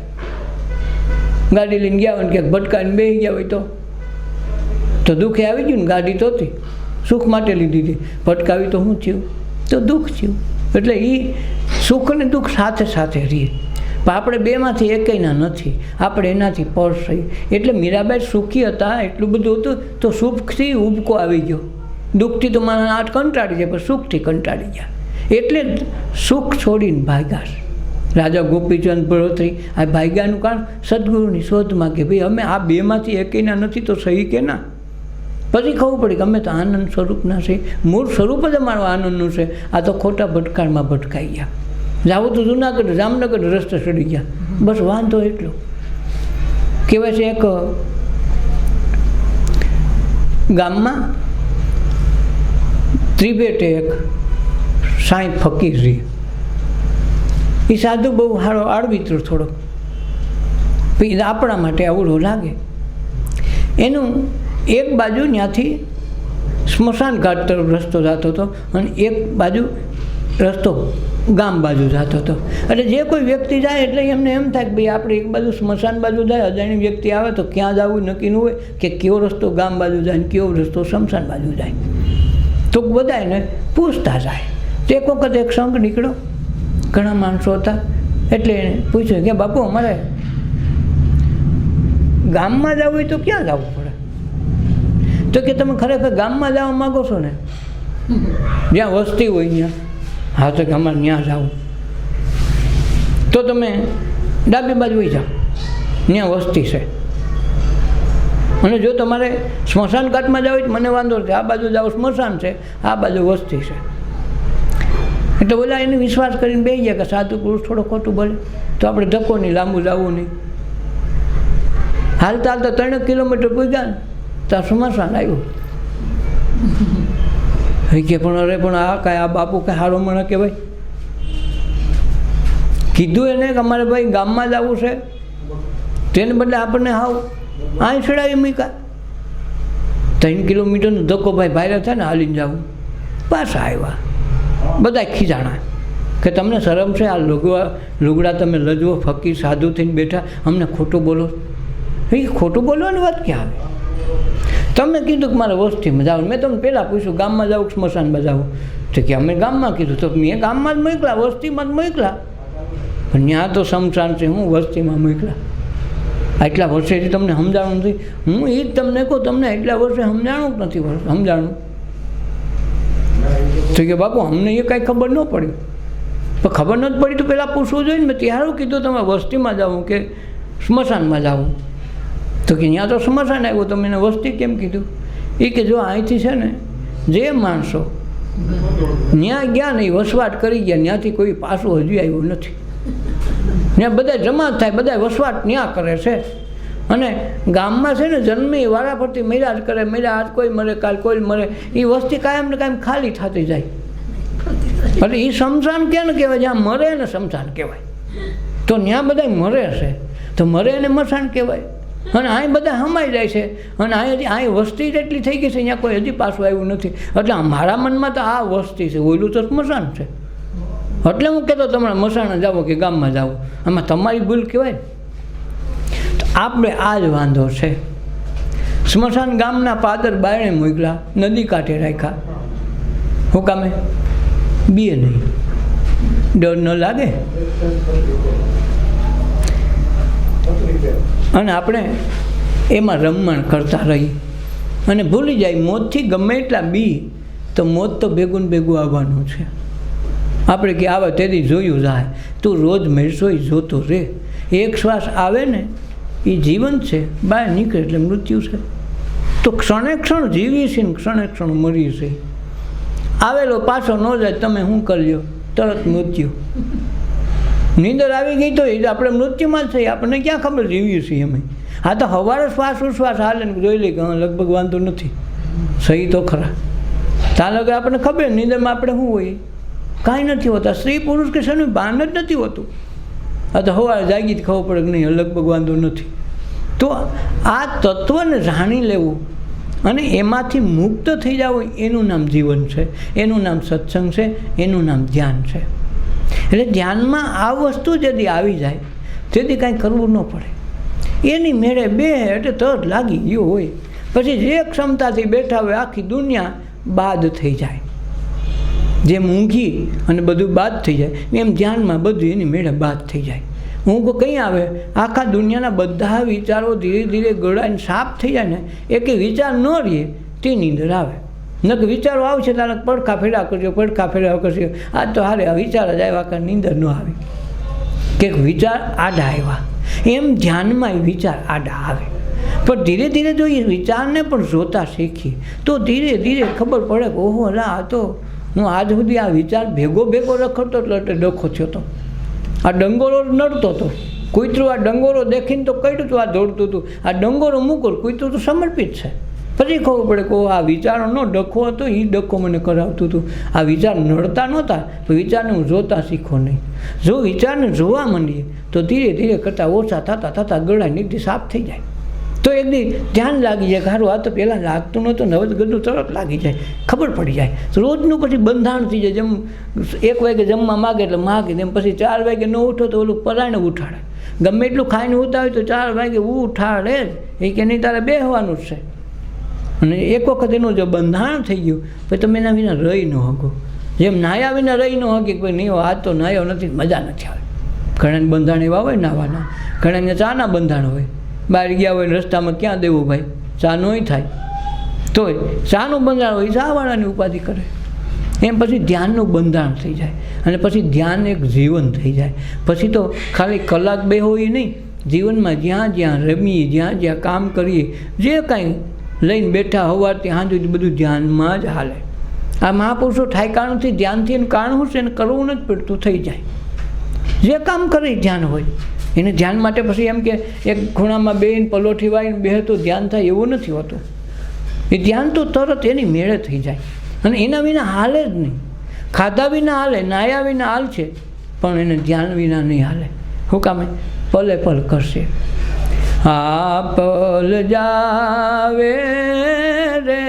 ગાડી લઈને ગયા હોય ને ક્યાંક ભટકાઈને બેસી ગયા હોય તો દુઃખે આવી ગયું ને. ગાડી તો હતી, સુખ માટે લીધી હતી, ભટકાવી તો શું થયું? તો દુઃખ થયું. એટલે એ સુખ અને દુઃખ સાથે સાથે રહીએ, પણ આપણે બેમાંથી એકેયના નથી, આપણે એનાથી પર થઈ. એટલે મીરાબાઈ સુખી હતા, એટલું બધું હતું, તો સુખથી ઉબકો આવી ગયો. દુઃખથી તો મારા આઠ કંટાળી જાય, પણ સુખથી કંટાળી ગયા. એટલે સુખ છોડીને ભાગ્યા. રાજા ગોપીચંદ બળોતરી આ ભાગ્યાનું કારણ સદગુરુની શોધમાં કે ભાઈ અમે આ બેમાંથી એકેયના નથી તો સહી કે ના. પછી ખબર પડી કે અમે તો આનંદ સ્વરૂપના છે, મૂળ સ્વરૂપ જ અમારું આનંદનું છે. આ તો ખોટા ભટકાળમાં ભટકાઈ ગયા. જાવું તો જુનાગઢ જામનગર રસ્તે ચડી ગયા, બસ વાંધો એટલો. કહેવાય છે એક ગામમાં ત્રિભેટે એક સાંઈ ફકીર રહી. એ સાધુ બહુ સારો આડવિતરો થોડોક, આપણા માટે અવળો લાગે. એનું એક બાજુ ત્યાંથી સ્મશાન ઘાટ તરફ રસ્તો જતો હતો, અને એક બાજુ રસ્તો ગામ બાજુ જતો હતો. એટલે જે કોઈ વ્યક્તિ જાય એટલે એમને એમ થાય કે ભાઈ આપણે એક બાજુ સ્મશાન બાજુ જાય, અજાણી વ્યક્તિ આવે તો ક્યાં જવું નક્કી ન હોય, કે કયો રસ્તો ગામ બાજુ જાય ને કયો રસ્તો સ્મશાન બાજુ જાય. તો બધા એને પૂછતા જાય. તો એક વખત એક સંઘ નીકળ્યો, ઘણા માણસો હતા. એટલે એને પૂછ્યું કે બાપુ અમારે ગામમાં જવું હોય તો ક્યાં જવું પડે? તો કે તમે ખરેખર ગામમાં જવા માગો છો ને, જ્યાં વસ્તી હોય ત્યાં? હા. તો કે અમારે ત્યાં જવું. તો તમે ડાબી બાજુ વહી જાઓ, ત્યાં વસ્તી છે. અને જો તમારે સ્મશાન ઘાટમાં જવું હોય તો મને વાંધો નથી, આ બાજુ જાઓ સ્મશાન છે, આ બાજુ વસ્તી છે. એટલે બોલા એને વિશ્વાસ કરીને બેસી ગયા કે સાધુ પુરુષ થોડો ખોટું બોલે તો આપણે ધક્કો નહીં, લાંબુ જવું નહીં. હાલતા હાલતા 3 કિલોમીટર પૂગ્યા ને તો સ્મશાન આવ્યું. કે પણ અરે પણ આ કાંઈ આ બાપુ કાંઈ હારો મને કહેવાય. કીધું એને કે અમારે ભાઈ ગામમાં જવું છે, તેને બદલે આપણને હાવ અહીં ચડાવી મૂક્યા. 3 કિલોમીટરનો ધક્કો ભાઈ ભારે થાય ને, હાલીને જવું. પાછા આવ્યા. બધા ખીજાણા કે તમને શરમ છે? આ લુગડા તમે લજવો, ફકીર સાધુ થઈને બેઠા, અમને ખોટું બોલો. એ ખોટું બોલવાની વાત ક્યાં આવે? તમે કીધું કે મારે વસ્તીમાં જાવ. મેં તમને પહેલાં પૂછ્યું ગામમાં જાવ કે સ્મશાનમાં જાવ? તો કે અમે ગામમાં કીધું. તો મેં ગામમાં જ મોકલા, વસ્તીમાં જ મોકલા. પણ ત્યાં તો શમશાન છે, હું વસ્તીમાં મોકલા. આટલા વર્ષેથી તમને સમજાણું નથી. હું એ જ તમને કહું, તમને એટલા વર્ષે સમજાણું જ નથી સમજાણું. તો કે બાપુ અમને એ કાંઈ ખબર ન પડી. પણ ખબર નથી પડી તો પહેલાં પૂછવું જોઈએ ને. મેં ત્યારે કીધું તમે વસ્તીમાં જાવું કે સ્મશાનમાં જાવું? તો કે ત્યાં તો સ્મશાન આવ્યું, તમે એને વસ્તી કેમ કીધું? એ કે જો અહીંથી છે ને જે માણસો ત્યાં ગયા ને, વસવાટ કરી ગયા, ત્યાંથી કોઈ પાછું હજી આવ્યું નથી. ત્યાં બધા જમા થાય, બધા વસવાટ ત્યાં કરે છે. અને ગામમાં છે ને જન્મી વારા ફરતી મર્યા જ કરે, મર્યા આજ કોઈ મરે, કાલ કોઈ મરે. એ વસ્તી કાયમ ને કાયમ ખાલી થતી જાય. એટલે એ શમશાન ક્યાં ને કહેવાય? જ્યાં મરે ને શમશાન કહેવાય. તો ત્યાં બધા મરે છે, તો મરે એને મશાન કહેવાય. અને અહીં બધા હમાઈ જાય છે, અને અહીં વસ્તી જેટલી થઈ ગઈ છે, ત્યાં કોઈ હજી પાછું આવ્યું નથી. એટલે મારા મનમાં તો આ વસ્તી છે, ઓયલું તો સ્મશાન છે. એટલે હું કહેતો તમારે મસાણા જાઓ કે ગામમાં જાઓ, આમાં તમારી ભૂલ કહેવાય. તો આપણે આ જ વાંધો છે. સ્મશાન ગામના પાદર બાયણે મોકલા, નદી કાંઠે રાખ્યા. શું કામે? બીએ નહીં. ડર ન લાગે? અને આપણે એમાં રમણ કરતા રહીએ અને ભૂલી જાય મોતથી ગમે એટલા બી તો મોત તો ભેગું ને ભેગું આવવાનું છે. આપણે કે આવે તેથી જોયું જાય. તું રોજ મેળસોઈ જોતો રે. એક શ્વાસ આવે ને એ જીવન છે, બહાર નીકળે એટલે મૃત્યુ છે. તો ક્ષણે ક્ષણ જીવીએ છીએ ને ક્ષણે ક્ષણ મરીએ છીએ. આવેલો પાછો ન જાય, તમે શું કરી લ્યો? તરત મૃત્યુ. નીંદર આવી ગઈ તો એ આપણે મૃત્યુમાં જ થઈ. આપણને ક્યાં ખબર જીવીએ છીએ અમે? હા તો સવારે શ્વાસ ઉશ્વાસ હાલે ને જોઈ લઈએ કે હા લગભગ વાંધો નથી, સહી તો ખરા. ત્યાં લગે આપણને ખબર નીંદરમાં આપણે શું હોઈએ? કાંઈ નથી હોતા. સ્ત્રી પુરુષ કે શેનું ભાન જ નથી હોતું. આ તો સવારે જાગી જ ખબર પડે કે નહીં લગભગ વાંધો નથી. તો આ તત્વને જાણી લેવું અને એમાંથી મુક્ત થઈ જવું એનું નામ જીવન છે, એનું નામ સત્સંગ છે, એનું નામ ધ્યાન છે. એટલે ધ્યાનમાં આ વસ્તુ ଯଦି આવી જાય તેથી કાંઈ કરવું ન પડે. એની મેળે બે એટલે તરત લાગી ગયું હોય. પછી જે ક્ષમતાથી બેઠા હોય આખી દુનિયા બાદ થઈ જાય. જેમ ઊંઘી અને બધું બાદ થઈ જાય એમ ધ્યાનમાં બધું એની મેળે બાદ થઈ જાય. ઊંઘ કંઈ આવે? આખા દુનિયાના બધા વિચારો ધીરે ધીરે ગળાઈને સાફ થઈ જાય ને એક વિચાર ન રહે તેની અંદર આવે. ન કે વિચારો આવશે તારે પડખા ફેરા કરજો, પડખા ફેરા કરજો. આ તો હારે આ વિચાર જ આવ્યા કે નીંદર ન આવી, કે વિચાર આડા આવ્યા. એમ ધ્યાનમાં એ વિચાર આડા આવે. પણ ધીરે ધીરે જો એ વિચારને પણ જોતા શીખીએ તો ધીરે ધીરે ખબર પડે કે ઓહો લા આ તો હું આજ સુધી આ વિચાર ભેગો રખડતો એટલે ડખો થયો હતો. આ ડંગોરો નડતો હતો. કૂતરું આ ડંગોરો દેખીને તો કહ્યું હતું આ દોડતું હતું. આ ડંગોરો મૂકો, કૂતરું તો સમર્પિત છે. પછી ખબર પડે કે આ વિચારોનો ડખો હતો, એ ડખો મને કરાવતું હતું. આ વિચાર નડતા નહોતા તો વિચારને હું જોતા શીખો નહીં. જો વિચારને જોવા માંડીએ તો ધીરે ધીરે કરતાં ઓછા થતાં ગળાની એકદી સાફ થઈ જાય. તો એકદી ધ્યાન લાગી જાય. સારું આ તો પહેલાં લાગતું નહોતું ને હવે તો ગદું તરત લાગી જાય, ખબર પડી જાય. રોજનું પછી બંધાણ થઈ જાય. જેમ 1 વાગે જમવા માગે એટલે માગે, એમ પછી 4 વાગે ન ઉઠો તો ઓલું પરાણે ઉઠાડે. ગમે એટલું ખાઈને ઉતા હોય તો 4 વાગે ઉઠાડે જ. એ કે નહીં તારે બેસવાનું જ છે. અને એક વખત એનું જો બંધાણ થઈ ગયું પછી તમે એના વિના રહી ન શકો. જેમ નાહ્યા વિના રહી ન હકી કોઈ નહીં આજ તો નાહ્યો નથી, મજા નથી આવે. ઘણાને બંધાણ એવા હોય નાહવાના, ઘણાને ચાના બંધાણ હોય. બહાર ગયા હોય રસ્તામાં ક્યાં દેવું ભાઈ, ચા નોય થાય તોય ચાનું બંધાણ હોય, ચાવાળાની ઉપાધિ કરે. એમ પછી ધ્યાનનું બંધાણ થઈ જાય અને પછી ધ્યાન એક જીવન થઈ જાય. પછી તો ખાલી કલાક બે હોય નહીં, જીવનમાં જ્યાં જ્યાં રમીએ, જ્યાં જ્યાં કામ કરીએ, જે કાંઈ લઈને બેઠા હોવાથી સાંજ સુધી બધું ધ્યાનમાં જ હાલે. આ મહાપુરુષો ઠાયકાણુંથી ધ્યાનથી એનું કારણ શું છે એને કરવું નથી પડતું, થઈ જાય. જે કામ કરે ધ્યાન હોય એને ધ્યાન માટે પછી એમ કે એક ખૂણામાં બેહીને પલોઠી વાળીને બે તો ધ્યાન થાય એવું નથી હોતું. એ ધ્યાન તો તરત એની મેળે થઈ જાય અને એના વિના હાલે જ નહીં. ખાધા વિના હાલે, નાયા વિના હાલ છે, પણ એને ધ્યાન વિના નહીં હાલે. શું કામે? પલે પલ કરશે. આ પલ જાવે રે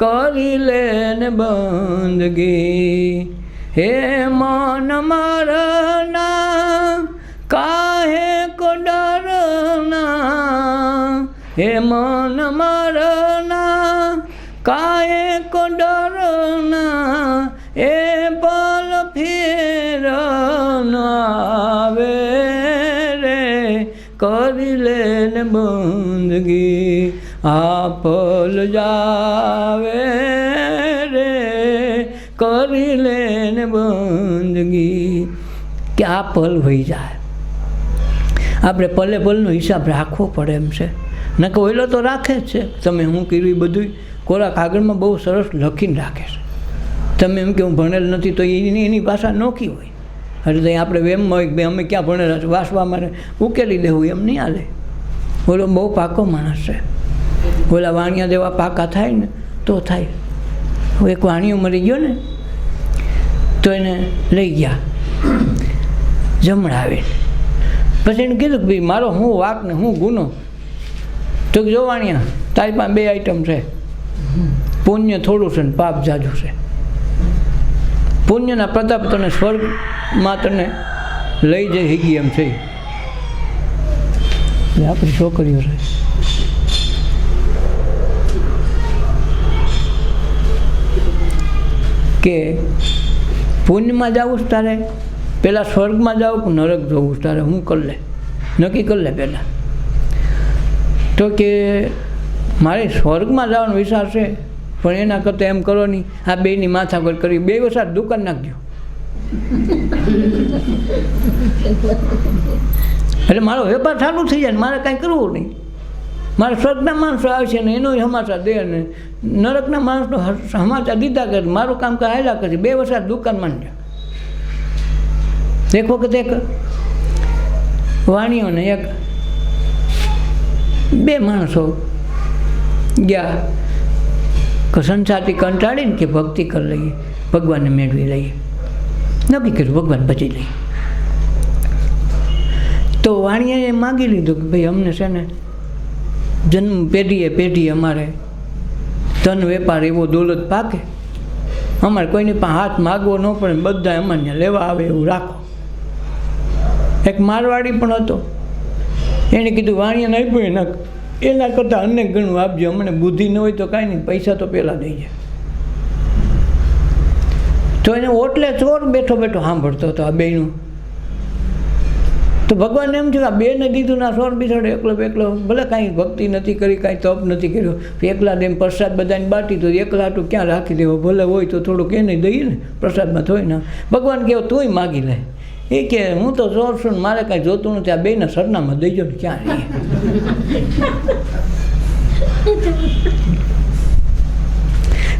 કરી લે ને બંદગી, હે મન મારના કાહે કો ડરના, હે મન મારના કાહે કો ડરના, એ પલ ફેર ન આવે રે કરી લે ને બંદગી. આ પલ જાવે રે કરી લે ને બંદગી. કે આ પલ વહી જાય. આપણે પલે પલનો હિસાબ રાખવો પડે એમ છે. ન કે ઓઈલો તો રાખે જ છે. તમે હું કર્યું એ બધું કોરા કાગળમાં બહુ સરસ લખીને રાખે છે. તમે એમ કે હું ભણેલ નથી તો એની ભાષા નોખી હોય. એટલે ત્યાં આપણે વેમમાં હોય કે અમે ક્યાં ભણેલા છે, વાસવા મારે ઉકેલી દેવું એમ નહીં હાલે. ઓલો બહુ પાકો માણસ છે. ઓલા વાણિયા જેવા પાકા થાય ને તો થાય. એક વાણિયો મરી ગયો ને તો એને લઈ ગયા જમણાવે. પછી એને કીધું કે ભાઈ મારો હું વાક ને હું ગુનો. તો જો વાણિયા તારી પાસે 2 આઈટમ છે, પુણ્ય થોડું છે ને પાપ જાજુ છે. પુણ્યના પ્રતાપ તને સ્વર્ગમાં તને લઈ જઈ હીગી એમ છે. આપણી છોકરીઓ છે કે પુણ્યમાં જવું છે તારે, પહેલાં સ્વર્ગમાં જાવ કે નરક જવું છે તારે, હું કરી લે, નક્કી કરી લે પહેલાં. તો કે મારે સ્વર્ગમાં જવાનો વિચાર છે, પણ એના કરતાં એમ કરો નહીં, આ બેની માથાકૂટ કરી 2 વર્ષ દુકાન નાખજો. એટલે મારો વેપાર ચાલુ થઈ જાય ને મારે કાંઈ કરવું નહીં. મારે સ્વર્ગના માણસો આવશે ને એનો સમાચાર દે ને નરકના માણસનો સમાચાર દીધા કરે, મારું કામ કાંઈ હાલ્યા કરે. 2 વર્ષ દુકાન માંડજો. એક વખત એક વાણીઓને એક 2 માણસો ગયા કે સંસારથી કંટાળીને કે ભક્તિ કરી લઈએ, ભગવાનને મેળવી લઈએ. નક્કી કર્યું ભગવાન બચી લઈએ. તો વાણીએ માગી લીધું કે ભાઈ અમને છે ને જન્મ પેઢીએ અમારે ધન વેપાર એવો દોલત પાકે, અમારે કોઈની પાસે હાથ માગવો ન પડે, બધા અમારે લેવા આવે એવું રાખો. એક મારવાડી પણ હતો, એણે કીધું વાણીયાને આપ્યું એના કરતાં અનેક ગણું આપજો, અમને બુદ્ધિ ન હોય તો કાંઈ નહીં, પૈસા તો પહેલાં દઈ જાય. તો એને ઓટલે ચોર બેઠો બેઠો સાંભળતો હતો આ બેનું. તો ભગવાન એમ થયું આ 2ને દીધું ના ચોર બિસાડે એકલો ભલે કાંઈ ભક્તિ નથી કરી, કાંઈ તપ નથી કર્યો, એકલા દેમ પ્રસાદ બધાને બાટી તો એકલા હાટું ક્યાં રાખી દેવો, ભલે હોય તો થોડુંક એને દઈએ ને પ્રસાદમાં થોય ના. ભગવાન કહે તુંય માગી લે. એ કે હું તો ચોર છું ને મારે કાંઈ જોતું નથી, આ 2ના સરનામાં દઈજો ને ક્યાં રહીએ.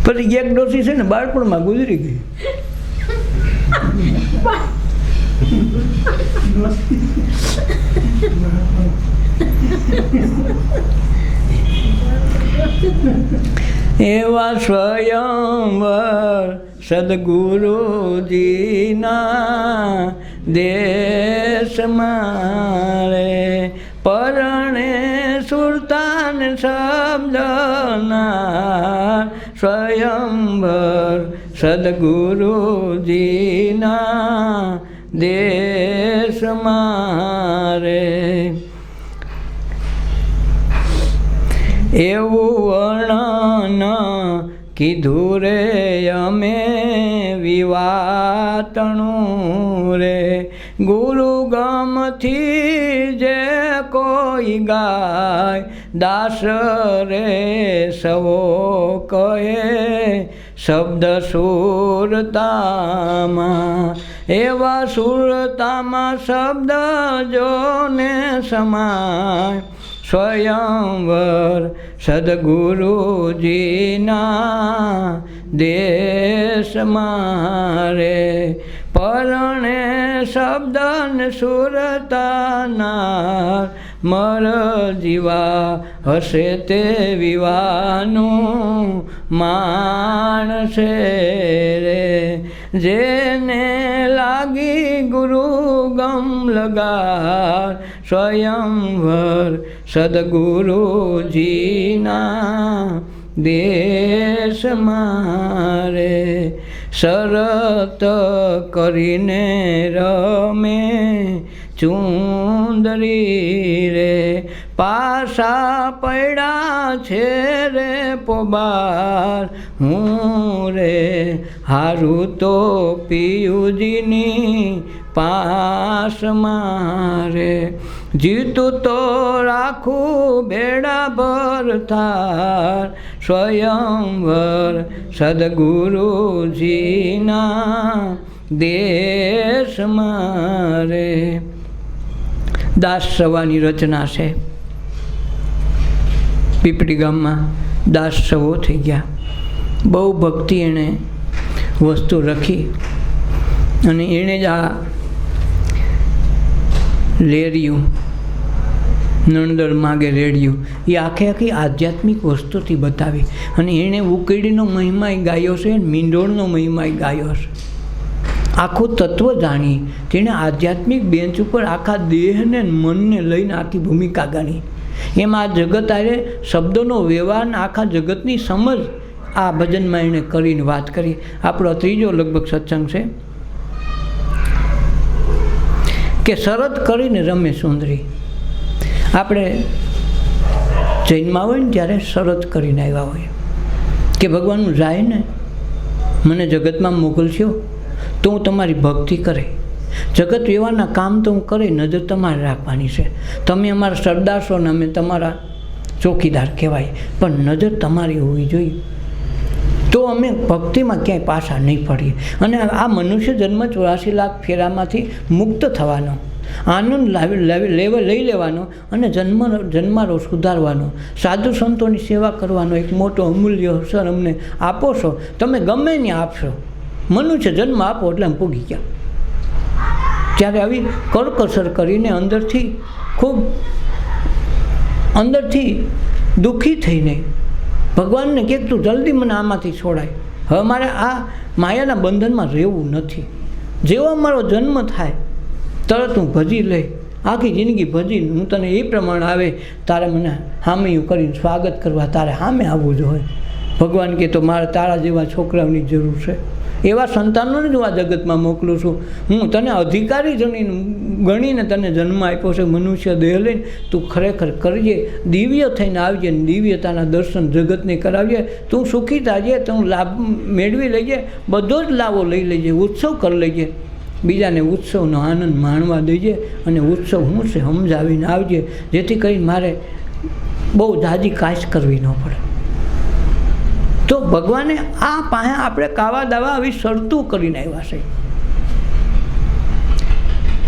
પછી એક ડોસી છે ને બાળપણમાં ગુજરી ગઈ. એવા સ્વયંવર સદગુરુજીના દેશમાં રે, પરણે સુલતાન શબ્દના સ્વયંવર સદગુરુજીના દેશમાં રે. એવું વર્ણન કીધું રે અમે વિવાતણું રે, ગુરુ ગમથી જે કોઈ ગાય, દાસ રે સવો કહે શબ્દ સુરતામાં. એવા સુરતામાં શબ્દ જોને સમાય, સ્વયંવર સદગુરુજીના દેશમાં રે, પરણે શબ્દન સુરતાના મર જીવા હશે તે વિવાનું માણસે રે. જેને લાગી ગુરુ ગમ લગાર, સ્વયંવર સદગુરુજીના દેશમાં રે. શરત કરીને રમે ચુંદરી રે, પાસા પડ્યા છે રે પોબાર, હું રે હારું તો પિયુજીની પાસમાં રે. જીતું તો રાખું બેડા ભર થાર, સ્વયંવર સદગુરુજીના દેશમાં રે. દાસ સવાની રચના છે. પીપળી ગામમાં દાસ સવો થઈ ગયા. બહુ ભક્તિ એણે વસ્તુ રાખી અને એણે જ આ લેરિયું નણદર માગે રેડિયું એ આખી આધ્યાત્મિક વસ્તુથી બતાવી. અને એણે ઉકેડીનો મહિમાય ગાયો છે, મીંડોળનો મહિમાય ગાયો છે. આખું તત્વ જાણી તેણે આધ્યાત્મિક બેન્ચ ઉપર આખા દેહને મનને લઈને આખી ભૂમિકા ગાણી. એમાં આ જગત આરે શબ્દોનો વ્યવહાર આખા જગતની સમજ આ ભજનમાં એણે કરીને વાત કરી. આપણો ત્રીજો લગભગ સત્સંગ છે કે શરત કરીને રમે સુંદરી. આપણે જૈનમાં હોય ને ત્યારે શરત કરીને આવ્યા હોય કે ભગવાનનું જાય ને મને જગતમાં મોકલશો તો હું તમારી ભક્તિ કરે, જગત વ્યવહારના કામ તો હું કરે, નજર તમારે રાખવાની છે. તમે અમારા સરદાર છો ને અમે તમારા ચોકીદાર કહેવાય, પણ નજર તમારી હોવી જોઈએ. તો અમે ભક્તિમાં ક્યાંય પાછા નહીં પડીએ. અને આ મનુષ્ય જન્મ 84 લાખ ફેરામાંથી મુક્ત થવાનો, આનંદ લઈ લેવાનો અને જન્મારો સુધારવાનો, સાધુ સંતોની સેવા કરવાનો એક મોટો અમૂલ્ય અવસર અમને આપો છો. તમે ગમે ને આપશો, મનુષ્ય જન્મ આપો એટલે અમે પૂગી ગયા. ત્યારે આવી કરકસર કરીને અંદરથી દુઃખી થઈને ભગવાનને કહે તું જલ્દી મને આમાંથી છોડાય, હવે મારે આ માયાના બંધનમાં રહેવું નથી. જેવો મારો જન્મ થાય તરત હું ભજી લઈ, આખી જિંદગી ભજી, હું તને એ પ્રમાણે આવે તારે મને હામૈયું કરીને સ્વાગત કરવા તારે સામે આવવું જોઈએ. ભગવાન કહે તો મારે તારા જેવા છોકરાઓની જરૂર છે, એવા સંતાનોને જ હું આ જગતમાં મોકલું છું. હું તને અધિકારી ગણીને તને જન્મ આપ્યો છે મનુષ્ય દેહ લઈને, તું ખરેખર કરજે, દિવ્ય થઈને આવજે, દિવ્યતાના દર્શન જગતને કરાવજે, તું સુખી થાજે, તું લાભ મેળવી લેજે, બધો જ લાભો લઈ લેજે, ઉત્સવ કરી લેજે, બીજાને ઉત્સવનો આનંદ માણવા દેજે, અને ઉત્સવ હું છે સમજાવીને આવજે, જેથી કરીને મારે બહુ જાજી કાશ કરવી ન પડે. તો ભગવાને આ પાસે આપણે કાવા દાવા આવી શરતું કરીને આવ્યા છે.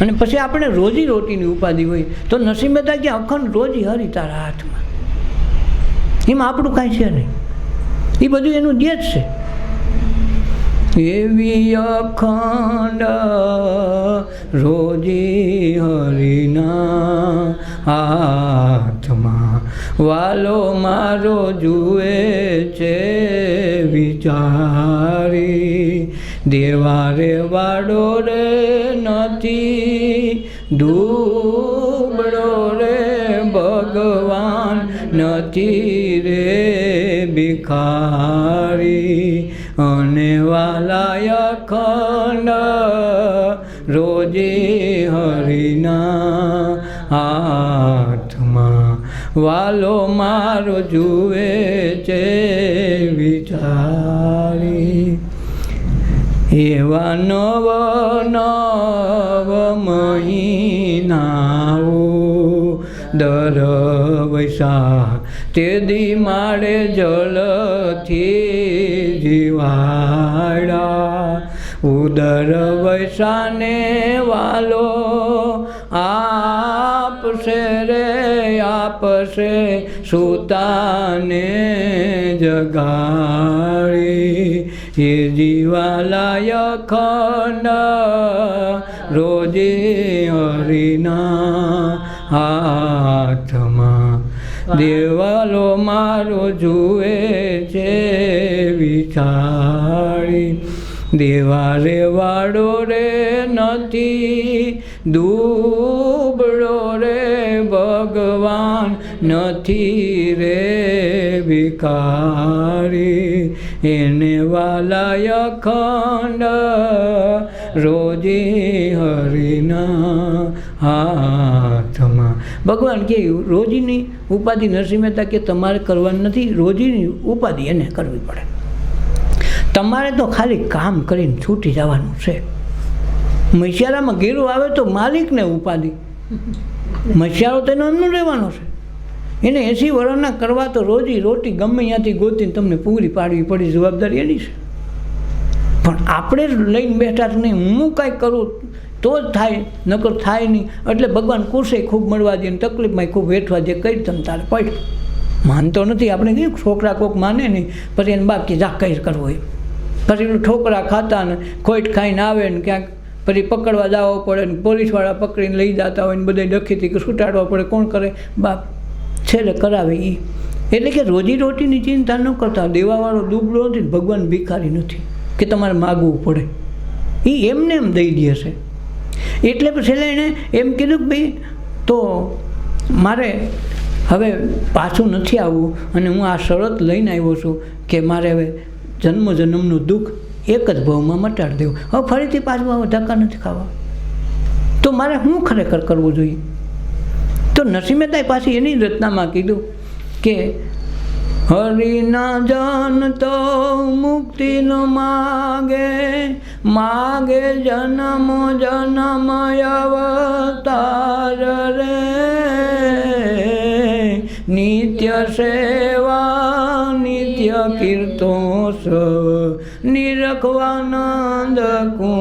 અને પછી આપણે રોજી રોટીની ઉપાધિ હોય તો નસીબ હતા કે અખંડ રોજી હરી તારા હાથમાં, એમાં આપણું કાંઈ છે નહીં, એ બધું એનું જે જ છે. એવી અખંડ રોજી હરિના હાથમાં, વાલો મારો જુએ છે વિચારી, દેવારે વાડો રે નથી, દુબળો રે ભગવાન નથી રે ભિખારી, અને વાલાય અખંડ રોજી હરિના હાથમાં, વાલો મારો જુએ છે વિચારી. એવા નવ મહિનાઓ દર વૈશાખ તે દી માળે જળથી જીવાડા, ઉદર વૈસાને વાલો આપશે રે આપશે, સુતાને જગાડી, એ જીવાલાય અખંડ રોજી હરિના હાથમાં, દેવાલો મારો જુએ છે વિચારી, દેવારે વાડો રે નથી, દુબળો રે ભગવાન નથી રે ભિખારી, એને વાલાય અખંડ રોજી હરિના હાથમાં. ભગવાન કે રોજીની ઉપાધિ નરસિંહ મહેતા કે તમારે કરવાની નથી, રોજીની ઉપાધિ એને કરવી પડે. તમારે તો ખાલી કામ કરીને છૂટી જવાનું છે. મૈયારામાં ગેરું આવે તો માલિકને ઉપાધિ, મૈયારો તેનો અન્ન રહેવાનો છે, એને 80 વર્ષના કરવા તો રોજી રોટી ગમે ત્યાંથી ગોતીને તમને પૂરી પાડવી પડી, જવાબદારી એની છે. પણ આપણે લઈને બેઠા જ નહીં, હું કાંઈ કરું તો જ થાય, નકર થાય નહીં. એટલે ભગવાન કુશે ખૂબ મળવા દે, તકલીફમાં ખૂબ વેઠવા દે, કઈ તમે તારે પડ માનતો નથી. આપણે કહ્યું છોકરા કોક માને નહીં, પછી એને બાકી જા કઈ કરવું હોય, પછી એનું ઠોકરા ખાતા ને ખોટ ખાઈને આવે ને ક્યાંક પછી પકડવા જવો પડે ને પોલીસવાળા પકડીને લઈ જતા હોય ને બધા ડખીથી કે છૂટાડવા પડે, કોણ કરે? બાપ છેલ્લે કરાવે એ. એટલે કે રોજી રોટીની ચિંતા ન કરતા, દેવાવાળો દુબળો નથી, ભગવાન ભિખારી નથી કે તમારે માગવું પડે, એ એમને એમ દઈ દે છે. એટલે છેલ્લે એણે એમ કીધું કે ભાઈ તો મારે હવે પાછું નથી આવવું, અને હું આ શરત લઈને આવ્યો છું કે મારે હવે જન્મ જન્મનું દુઃખ એક જ ભાવમાં મટાડી દેવું, હવે ફરીથી પાછું ધક્કા નથી ખાવા. તો મારે શું ખરેખર કરવું જોઈએ? તો નરસિંહ મહેતાએ પાછી એની રચનામાં કીધું કે હરિના જન તો મુક્તિ ન માગે, માગે જન્મ જન્મ અવતાર રે, નિત્ય સેવા નિત્ય કીર્તોસ નિરખવાનંદ કુ